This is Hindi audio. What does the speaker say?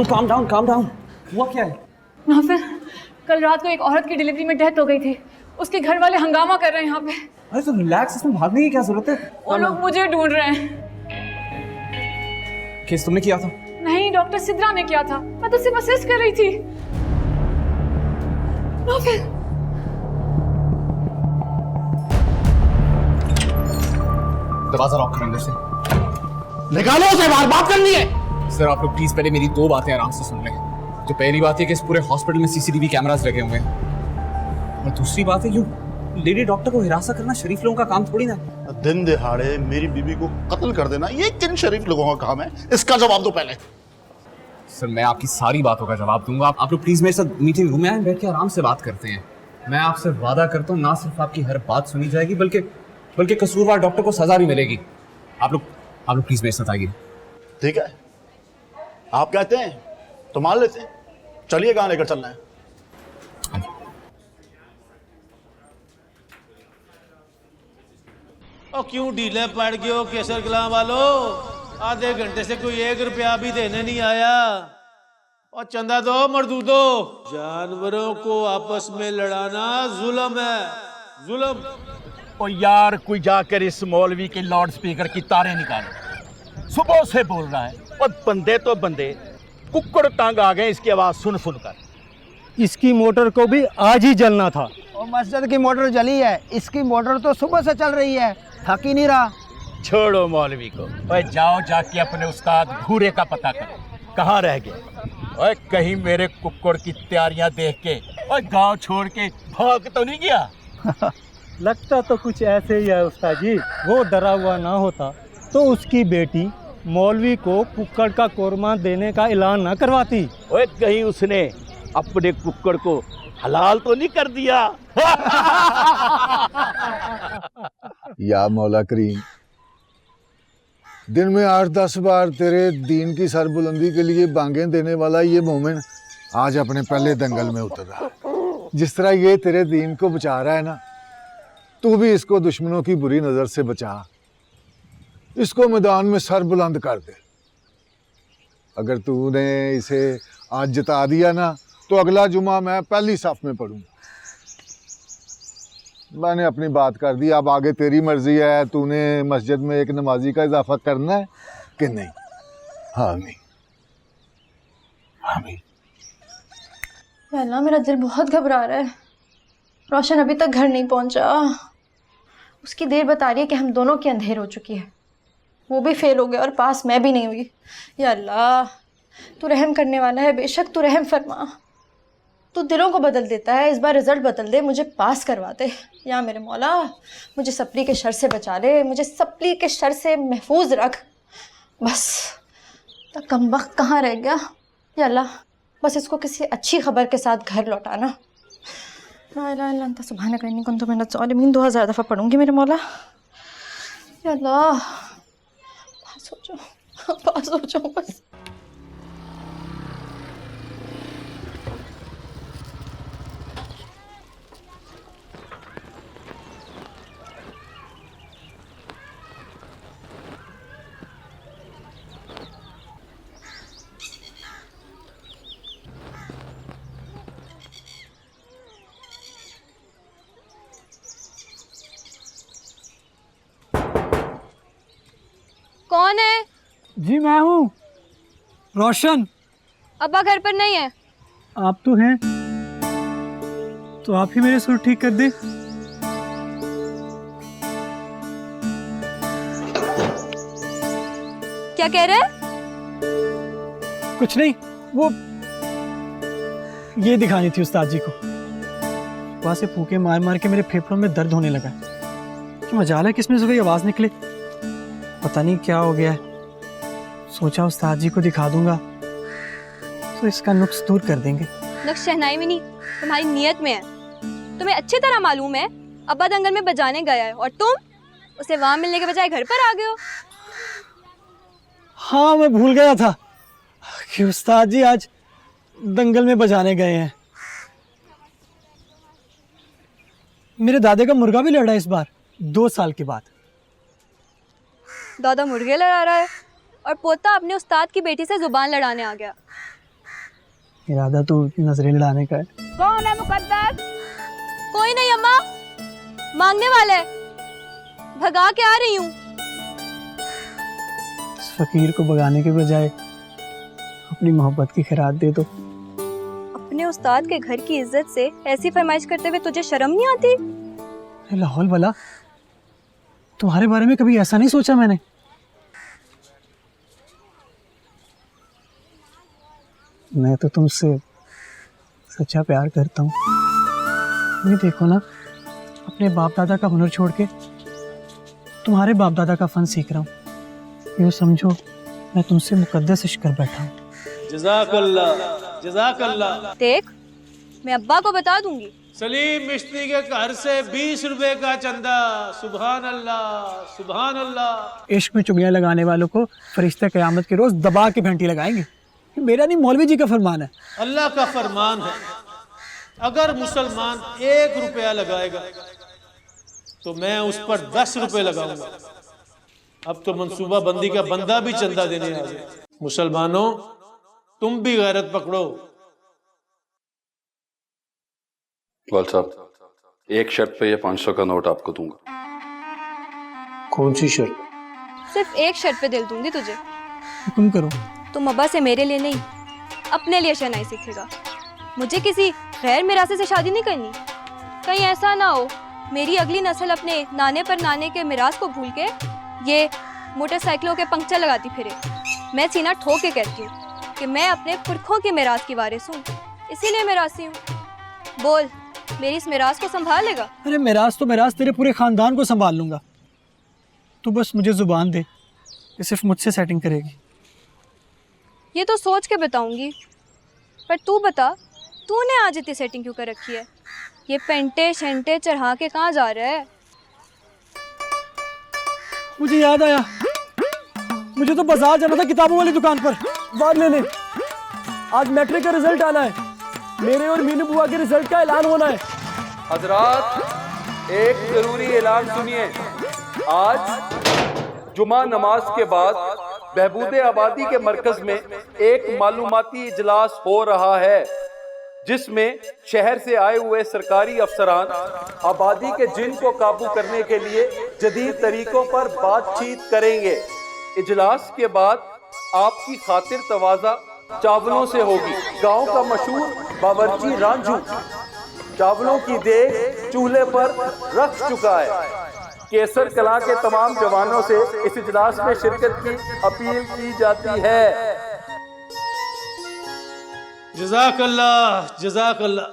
calm down. हुआ क्या है? नाफिल, कल रात को एक औरत की डिलीवरी में डेथ हो गई थी। उसके घर वाले हंगामा कर रहे हैं यहाँ पे। अरे तो रिलैक्स, इसमें भागने की क्या जरूरत है? वो लोग मुझे ढूंढ रहे हैं। केस तुमने किया था? नहीं, डॉक्टर सिद्रा ने किया था। मैं तो सिर्फ असिस्ट कर रही थी। नाफिल, दरवाजा लॉक करो अंदर से। निकालो उसे बाहर, बात करनी है। सर आप लोग प्लीज पहले मेरी दो बातें आराम से सुन लें। तो पहली बात है कि इस पूरे हॉस्पिटल में सीसीटीवी कैमरास लगे हुए हैं, और दूसरी बात है यूं लेडी डॉक्टर को हिरासत करना शरीफ लोगों का काम थोड़ी ना। दिन दिहाड़े मेरी बीबी को कत्ल कर देना ये किन शरीफ लोगों का काम है? इसका जवाब दो पहले। सर मैं आपकी सारी बातों का जवाब दूंगा। आप लोग प्लीज मेरे साथ मीटिंग रूम में आए, बैठ के आराम से बात करते हैं। मैं आपसे वादा करता हूँ ना सिर्फ आपकी हर बात सुनी जाएगी बल्कि कसूरवार डॉक्टर को सजा भी मिलेगी। आप लोग प्लीज मेरे साथ आइए। ठीक है, आप कहते हैं तो मान लेते हैं। चलिए, कहाँ लेकर चलना है? और क्यों ढीले पड़ गए हो केसर गुलाम वालों? आधे घंटे से कोई 1 रुपया भी देने नहीं आया। और चंदा दो मर्दूदो। जानवरों को आपस में लड़ाना जुल्म है, जुल्म। और यार कोई जाकर इस मौलवी के लाउड स्पीकर की तारें निकालो। सुबह से बोल रहा है और बंदे तो बंदे कुक्कड़ तंग आ गए इसकी आवाज सुन कर। इसकी मोटर को भी आज ही जलना था। और मस्जिद की मोटर जली है, इसकी मोटर तो सुबह से चल रही है, थक ही नहीं रहा। छोड़ो मौलवी को, ओए जाओ जाके अपने उस्ताद भूरे का पता करो कहाँ रह गए। ओए कहीं मेरे कुक्कड़ की तैयारियां देख के ओए गांव छोड़ के भाग तो नहीं गया? लगता तो कुछ ऐसे ही है उस्ताद जी। वो डरा हुआ ना होता तो उसकी बेटी मौलवी को कुक्कड़ का कोरमा देने का ऐलान ना करवाती। ओए कहीं उसने अपने कुक्कड़ को हलाल तो नहीं कर दिया? या मौला करीम, दिन में 8-10 बार तेरे दीन की सरबुलंदी के लिए बांगें देने वाला ये मोमिन आज अपने पहले दंगल में उतर रहा है। जिस तरह ये तेरे दीन को बचा रहा है ना, तू भी इसको दुश्मनों की बुरी नज़र से बचा। इसको मैदान में सर बुलंद कर दे। अगर तूने इसे आज जिता दिया ना तो अगला जुमा मैं पहली साफ में पढ़ूंगा। मैंने अपनी बात कर दी, अब आगे तेरी मर्जी है। तूने मस्जिद में एक नमाजी का इजाफा करना है कि नहीं? हाँ नहीं, हाँ नहीं। अल्लाह, मेरा दिल बहुत घबरा रहा है। रोशन अभी तक घर नहीं पहुंचा। उसकी देर बता रही है कि हम दोनों की अंधेर हो चुकी है। वो भी फेल हो गया और पास मैं भी नहीं हुई। या अल्लाह, तू रहम करने वाला है, बेशक तू रहम फरमा। तू दिलों को बदल देता है, इस बार रिजल्ट बदल दे, मुझे पास करवा दे। या मेरे मौला, मुझे सप्ली के शर से बचा ले, मुझे सप्ली के शर से महफूज रख। बस तक कम वक्त कहाँ रह गया। या अल्लाह, बस इसको किसी अच्छी खबर के साथ घर लौटाना। ला इलाहा इल्ला अंता सुब्हानका इन्नी कुन्तु मिनज़ ज़ालिमीन 2000 दफ़ा पढ़ूंगी मेरे मौला। या अल्लाह, पास हो जाओ बस। कौन है? जी मैं हूँ, रोशन। अब्बा घर पर नहीं है। आप तो हैं, तो आप ही मेरे सुर ठीक कर दे। क्या कह रहे हैं? कुछ नहीं, वो ये दिखानी थी उस्ताद जी को। वहाँ से फूके मार मार के मेरे फेफड़ों में दर्द होने लगा। कि मजाल है किसमें से कोई आवाज़ निकले। पता नहीं क्या हो गया है। सोचा उस्ताद जी को दिखा दूंगा तो इसका नुक्स दूर कर देंगे। नुक्स शहनाई में नहीं, तुम्हारी नीयत में है। तुम्हें अच्छी तरह मालूम है अब्बा दंगल में बजाने गया है और तुम उसे वहां मिलने के बजाय घर पर आ गए हो। हाँ, मैं भूल गया था कि उस्ताद जी आज दंगल में बजाने गए हैं। मेरे दादे का मुर्गा भी लड़ा इस बार 2 साल के बाद। दादा मुर्गे लड़ा रहा है और पोता अपने उस्ताद की बेटी से जुबान लड़ाने आ गया। इरादा तो नजरें लड़ाने का है। कौन है मुकद्दस? कोई नहीं अम्मा, मांगने वाला है, भगा के आ रही हूँ। इस फकीर को भगाने के बजाय अपनी मोहब्बत की खैरात दे दो। अपने उस्ताद के घर की इज्जत से ऐसी फरमाइश करते हुए तुझे शर्म नहीं आती? अरे लाहौल वाला, तुम्हारे बारे में कभी ऐसा नहीं सोचा मैंने। मैं तो तुमसे सच्चा प्यार करता हूँ। नहीं देखो ना, अपने बाप दादा का हुनर छोड़ के तुम्हारे बाप दादा का फन सीख रहा हूँ। यूँ समझो मैं तुमसे मुकद्दस इश्क कर बैठा हूँ। जज़ाकल्लाह जज़ाकल्लाह। देख, मैं अब्बा को बता दूंगी। सलीम मिस्त्री के घर से 20 रुपए का चंदा। सुभान अल्लाह सुभान अल्लाह। इश्क में चुगलियाँ लगाने वालों को फरिश्ते क़यामत के रोज दबा के घंटी लगाएंगे। ये मेरा नहीं, मौलवी जी का फरमान है। अल्लाह का फरमान है, अगर मुसलमान 1 रुपया लगाएगा तो मैं उस पर 10 रुपए लगाऊंगा। अब तो मंसूबा बंदी का बंदा भी चंदा देने आ गया। मुसलमानों, तुम भी गैरत पकड़ो। वाल साहब, एक शर्त पे ये 500 का नोट आपको दूंगा। कौन सी शर्त? सिर्फ एक शर्त पे दिल दूंगी तुझे। हुक्म करो। तुम अब्बा से मेरे लिए नहीं, अपने लिए शहनाई सीखेगा। मुझे किसी गैर मिरासी से शादी नहीं करनी। कहीं ऐसा ना हो मेरी अगली नस्ल अपने नाने पर नाने के मिरास को भूल के ये मोटरसाइकिलों के पंक्चर लगाती फिरे। मैं सीना ठोक के कहती हूँ कि मैं अपने पुरखों के मिरास की वारिस हूँ, इसीलिए मिरासी हूँ। बोल, मेरी इस मिरास को संभाल लेगा? अरे मिरास तो मिरास, तेरे पूरे खानदान को संभाल लूंगा। तू बस मुझे जुबान दे, ये सिर्फ मुझसे सेटिंग करेगी। ये तो सोच के बताऊंगी, पर तू बता, तूने आज इतनी सेटिंग क्यों कर रखी है? ये पेंटे शेंटे चढ़ा के कहाँ जा रहा है? मुझे याद आया, मुझे तो बाजार जाना था किताबों वाली दुकान पर बाहर लेने। आज मैट्रिक का रिजल्ट आना है, मेरे और मीनू बुआ के रिजल्ट का ऐलान होना है। हजरात, एक जरूरी ऐलान सुनिए। आज जुमा नमाज के बाद बहबूदे आबादी के मरकज में एक मालूमाती इजलास हो रहा है, जिसमें शहर से आए हुए सरकारी अफसरान आबादी के जिन को काबू करने के लिए जदीद तरीकों पर बातचीत करेंगे। इजलास के बाद आपकी खातिर तवाज़ा चावलों से होगी। गांव का मशहूर बावर्ची रांझू चावलों की देग चूल्हे पर रख चुका है। केसर कला के तमाम जवानों से इस इजलास में शिरकत की अपील की जाती है। जज़ाकल्लाह जज़ाकल्लाह।